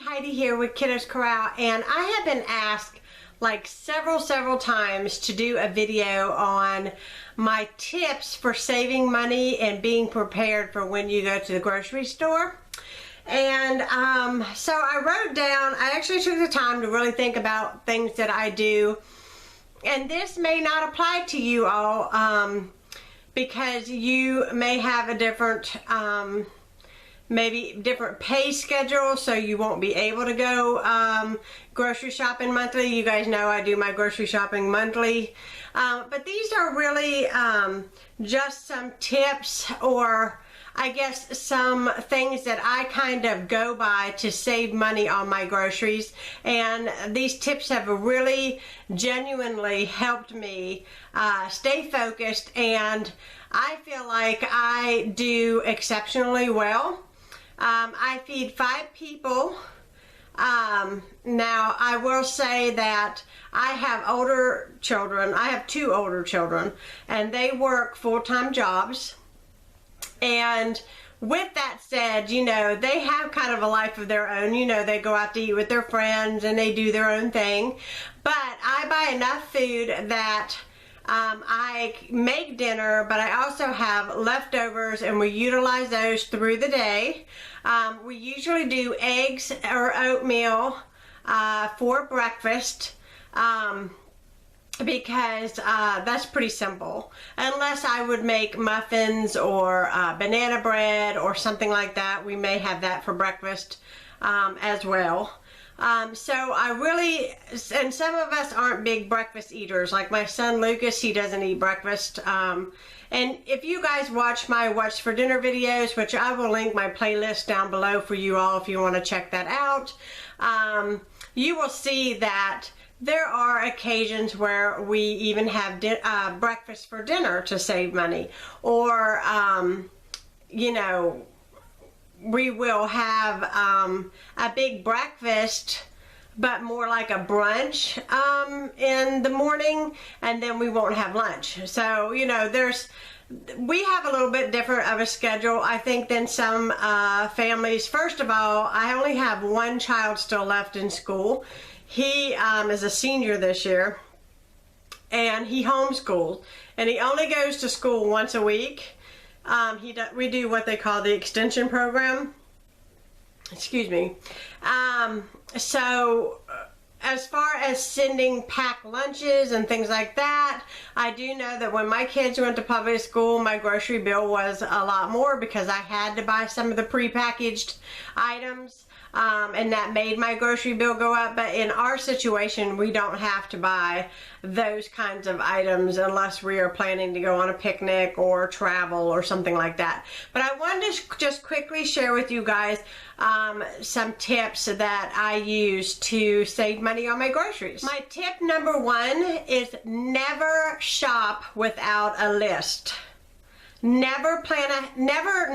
Heidi here with Kiddos Corral, and I have been asked like several times to do a video on my tips for saving money and being prepared for when you go to the grocery store. And so I wrote down, I actually took the time to really think about things that I do, and this may not apply to you all because you may have a different maybe different pay schedule, so you won't be able to go grocery shopping monthly. You guys know I do my grocery shopping monthly. But these are really just some tips, or I guess some things that I kind of go by to save money on my groceries. And these tips have really genuinely helped me stay focused, and I feel like I do exceptionally well. I feed 5 people. Now I will say that I have older children. I have 2 older children, and they work full-time jobs. And with that said, you know, they have kind of a life of their own. You know, they go out to eat with their friends and they do their own thing. But I buy enough food that I make dinner, but I also have leftovers, and we utilize those through the day. We usually do eggs or oatmeal for breakfast because that's pretty simple. Unless I would make muffins or banana bread or something like that, we may have that for breakfast as well. So I really, and some of us aren't big breakfast eaters. Like my son Lucas, he doesn't eat breakfast. And if you guys watch my What's for Dinner videos, which I will link my playlist down below for you all if you want to check that out, you will see that there are occasions where we even have breakfast for dinner to save money. Or, you know, we will have a big breakfast, but more like a brunch in the morning, and then we won't have lunch. So, you know, we have a little bit different of a schedule, I think, than some families. First of all, I only have 1 child still left in school. He is a senior this year, and he homeschools, and he only goes to school once a week. We do what they call the extension program. Excuse me. So as far as sending packed lunches and things like that, I do know that when my kids went to public school, my grocery bill was a lot more because I had to buy some of the prepackaged items. And that made my grocery bill go up. But in our situation, we don't have to buy those kinds of items unless we are planning to go on a picnic or travel or something like that. But I wanted to just quickly share with you guys some tips that I use to save money on my groceries. My tip number 1 is never shop without a list. Never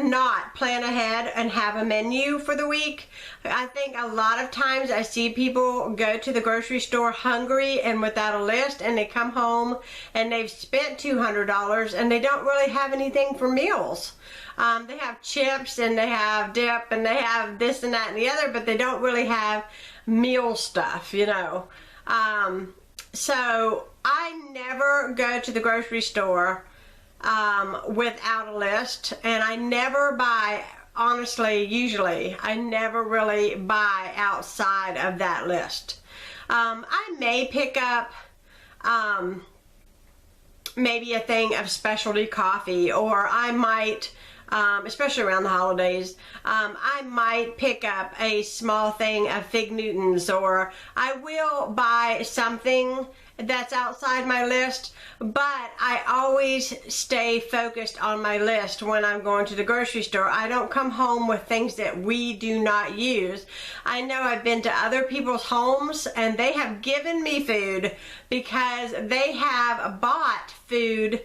not plan ahead and have a menu for the week. I think a lot of times I see people go to the grocery store hungry and without a list, and they come home and they've spent $200 and they don't really have anything for meals. They have chips and they have dip and they have this and that and the other, but they don't really have meal stuff, you know. So I never go to the grocery store without a list, and I never buy, honestly, usually I never really buy outside of that list. I may pick up maybe a thing of specialty coffee, or I might, especially around the holidays, I might pick up a small thing of Fig Newtons, or I will buy something that's outside my list, but I always stay focused on my list when I'm going to the grocery store. I don't come home with things that we do not use. I know I've been to other people's homes and they have given me food because they have bought food,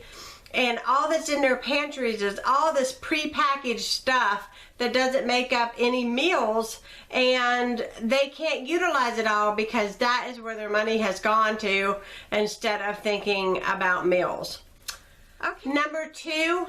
and all that's in their pantries is all this prepackaged stuff that doesn't make up any meals, and they can't utilize it all because that is where their money has gone to instead of thinking about meals. Okay. Number 2,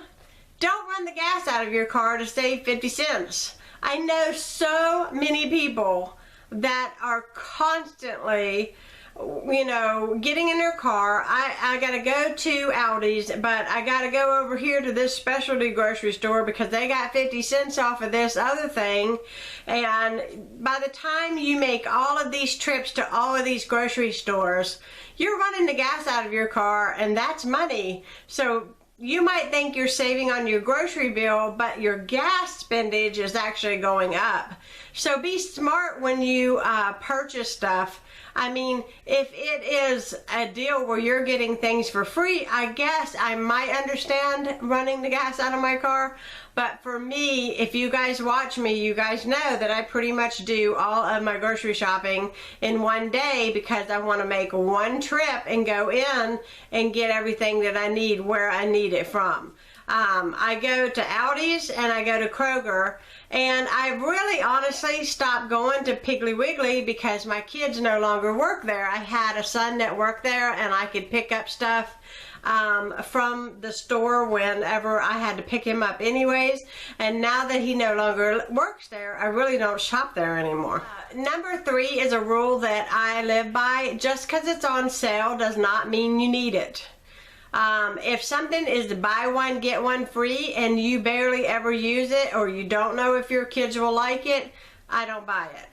don't run the gas out of your car to save 50 cents. I know so many people that are constantly, you know, getting in their car. I gotta go to Aldi's, but I gotta go over here to this specialty grocery store because they got 50 cents off of this other thing. And by the time you make all of these trips to all of these grocery stores, you're running the gas out of your car, and that's money. So you might think you're saving on your grocery bill, but your gas spendage is actually going up. So be smart when you purchase stuff. I mean, if it is a deal where you're getting things for free, I guess I might understand running the gas out of my car. But for me, if you guys watch me, you guys know that I pretty much do all of my grocery shopping in one day because I want to make one trip and go in and get everything that I need where I need it from. I go to Aldi's and I go to Kroger, and I really honestly stopped going to Piggly Wiggly because my kids no longer work there. I had a son that worked there, and I could pick up stuff from the store whenever I had to pick him up anyways. And now that he no longer works there, I really don't shop there anymore. Number 3 is a rule that I live by. Just because it's on sale does not mean you need it. If something is buy one get one free and you barely ever use it, or you don't know if your kids will like it, I don't buy it.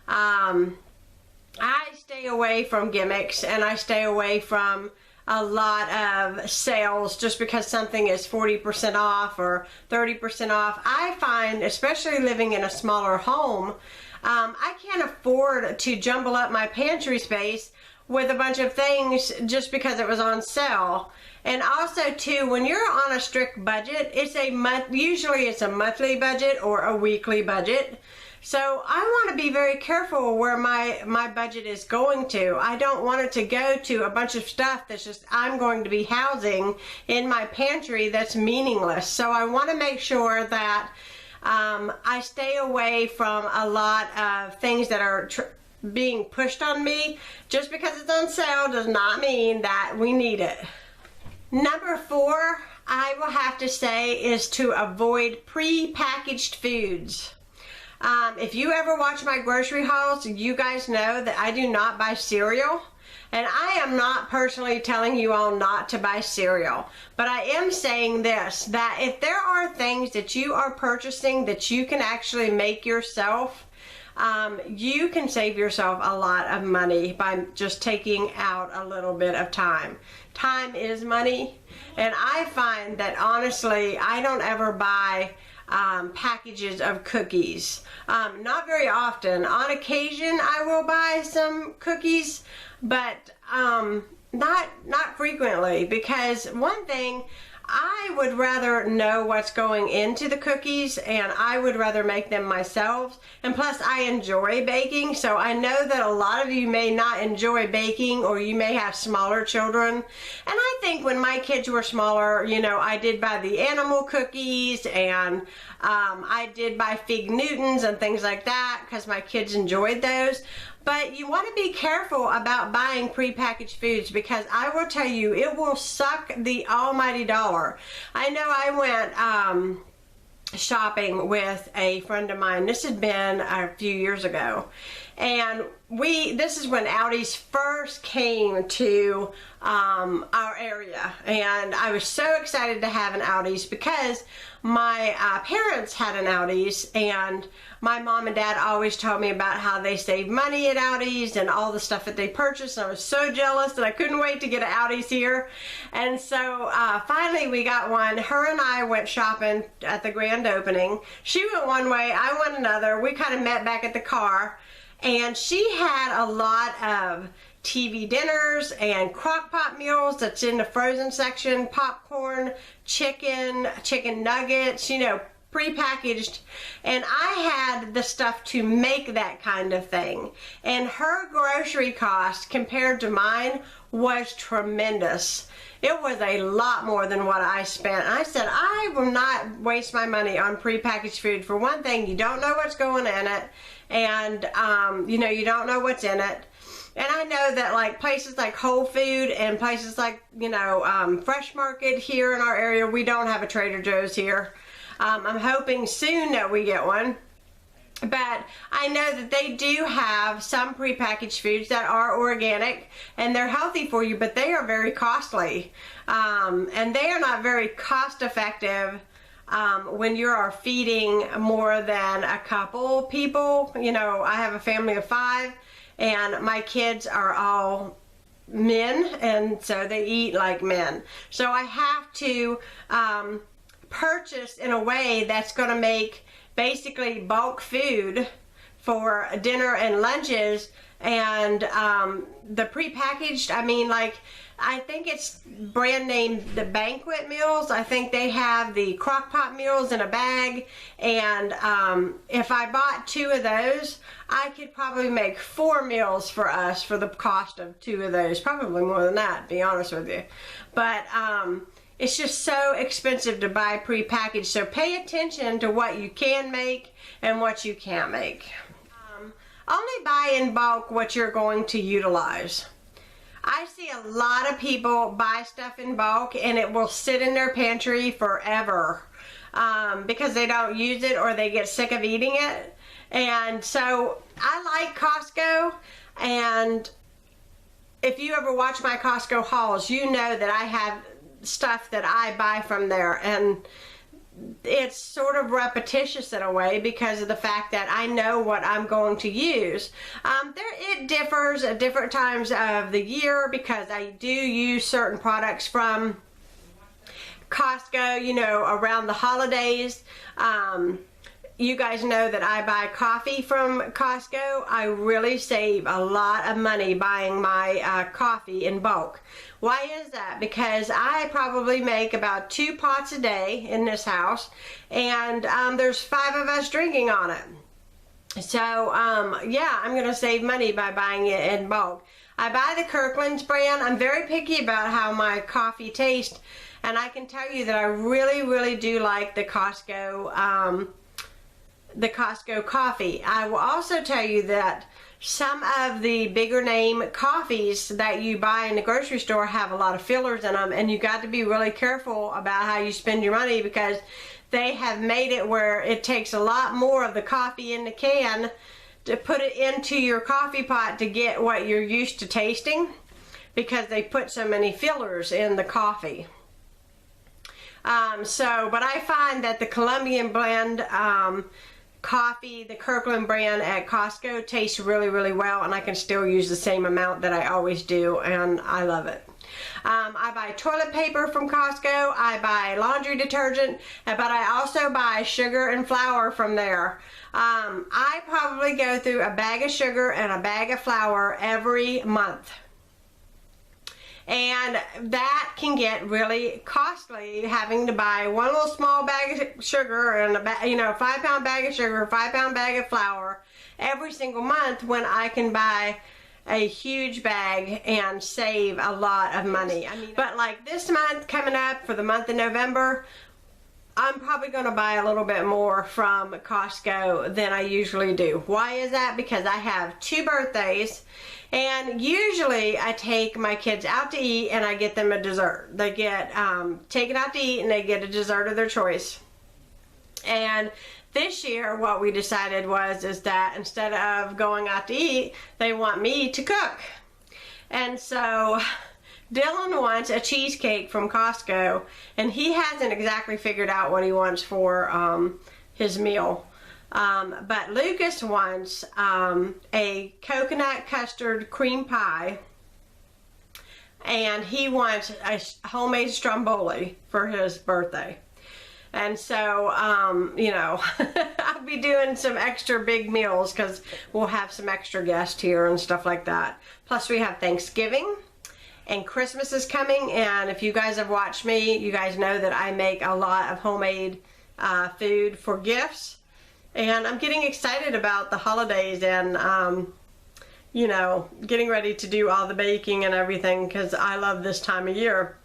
I stay away from gimmicks, and I stay away from a lot of sales just because something is 40% off or 30% off. I find, especially living in a smaller home, I can't afford to jumble up my pantry space with a bunch of things just because it was on sale. And also too, when you're on a strict budget, usually it's a monthly budget or a weekly budget. So I want to be very careful where my budget is going to. I don't want it to go to a bunch of stuff that's just I'm going to be housing in my pantry that's meaningless. So I want to make sure that I stay away from a lot of things that are being pushed on me. Just because it's on sale does not mean that we need it. Number 4, I will have to say, is to avoid pre-packaged foods. If you ever watch my grocery hauls, you guys know that I do not buy cereal. And I am not personally telling you all not to buy cereal, but I am saying this, that if there are things that you are purchasing that you can actually make yourself, you can save yourself a lot of money by just taking out a little bit of time. Time is money, and I find that honestly, I don't ever buy packages of cookies. Not very often. On occasion, I will buy some cookies, but not frequently, because one thing, I would rather know what's going into the cookies, and I would rather make them myself. And plus, I enjoy baking, so I know that a lot of you may not enjoy baking, or you may have smaller children. And I think when my kids were smaller, you know, I did buy the animal cookies, and I did buy Fig Newtons and things like that because my kids enjoyed those. But you want to be careful about buying prepackaged foods, because I will tell you, it will suck the almighty dollar. I know I went shopping with a friend of mine. This had been a few years ago. And this is when Aldi's first came to our area. And I was so excited to have an Aldi's because my parents had an Aldi's, and my mom and dad always told me about how they save money at Aldi's and all the stuff that they purchased. And I was so jealous that I couldn't wait to get an Aldi's here. And so finally we got one. Her and I went shopping at the grand opening. She went one way, I went another. We kind of met back at the car. And she had a lot of TV dinners and crock pot meals that's in the frozen section, popcorn, chicken nuggets, you know, prepackaged. And I had the stuff to make that kind of thing. And her grocery cost compared to mine was tremendous. It was a lot more than what I spent. I said, I will not waste my money on prepackaged food. For one thing, you don't know what's going in it. And, you know, you don't know what's in it. And I know that like places like Whole Food and places like, you know, Fresh Market here in our area, we don't have a Trader Joe's here. I'm hoping soon that we get one. But I know that they do have some prepackaged foods that are organic and they're healthy for you, but they are very costly. And they are not very cost effective when you are feeding more than a couple people. You know, I have a family of 5 and my kids are all men, and so they eat like men. So I have to purchase in a way that's going to make basically bulk food for dinner and lunches. And the prepackaged, I mean, like, I think it's brand name the banquet meals. I think they have the crock pot meals in a bag, and if I bought 2 of those, I could probably make 4 meals for us for the cost of 2 of those. Probably more than that, to be honest with you. But it's just so expensive to buy prepackaged, so pay attention to what you can make and what you can't make. Only buy in bulk what you're going to utilize. I see a lot of people buy stuff in bulk and it will sit in their pantry forever because they don't use it or they get sick of eating it. And so I like Costco, and if you ever watch my Costco hauls, you know that I have stuff that I buy from there, and it's sort of repetitious in a way because of the fact that I know what I'm going to use. It differs at different times of the year because I do use certain products from Costco, you know, around the holidays. You guys know that I buy coffee from Costco. I really save a lot of money buying my coffee in bulk. Why is that? Because I probably make about 2 pots a day in this house, and there's 5 of us drinking on it. So yeah, I'm going to save money by buying it in bulk. I buy the Kirkland's brand. I'm very picky about how my coffee tastes, and I can tell you that I really do like the Costco coffee. I will also tell you that some of the bigger name coffees that you buy in the grocery store have a lot of fillers in them, and you got to be really careful about how you spend your money because they have made it where it takes a lot more of the coffee in the can to put it into your coffee pot to get what you're used to tasting, because they put so many fillers in the coffee. But I find that the Colombian blend coffee, the Kirkland brand at Costco, tastes really well, and I can still use the same amount that I always do, and I love it. I buy toilet paper from Costco, I buy laundry detergent, but I also buy sugar and flour from there. I probably go through a bag of sugar and a bag of flour every month. And that can get really costly, having to buy one little small bag of sugar and a 5-pound bag of sugar, 5-pound bag of flour every single month, when I can buy a huge bag and save a lot of money. But like this month coming up for the month of November, I'm probably going to buy a little bit more from Costco than I usually do. Why is that? Because I have 2 birthdays, and usually I take my kids out to eat and I get them a dessert. They get taken out to eat and they get a dessert of their choice. And this year what we decided is that instead of going out to eat, they want me to cook. And so Dylan wants a cheesecake from Costco, and he hasn't exactly figured out what he wants for his meal. But Lucas wants a coconut custard cream pie, and he wants a homemade stromboli for his birthday. And so, I'll be doing some extra big meals because we'll have some extra guests here and stuff like that. Plus we have Thanksgiving. And Christmas is coming, and if you guys have watched me, you guys know that I make a lot of homemade food for gifts. And I'm getting excited about the holidays and, getting ready to do all the baking and everything because I love this time of year.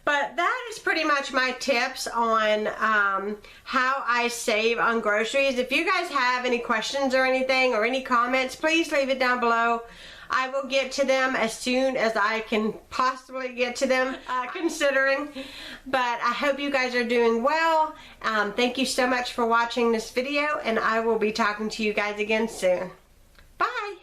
But that is pretty much my tips on how I save on groceries. If you guys have any questions or anything or any comments, please leave it down below. I will get to them as soon as I can possibly get to them, considering. But I hope you guys are doing well. Thank you so much for watching this video, and I will be talking to you guys again soon. Bye!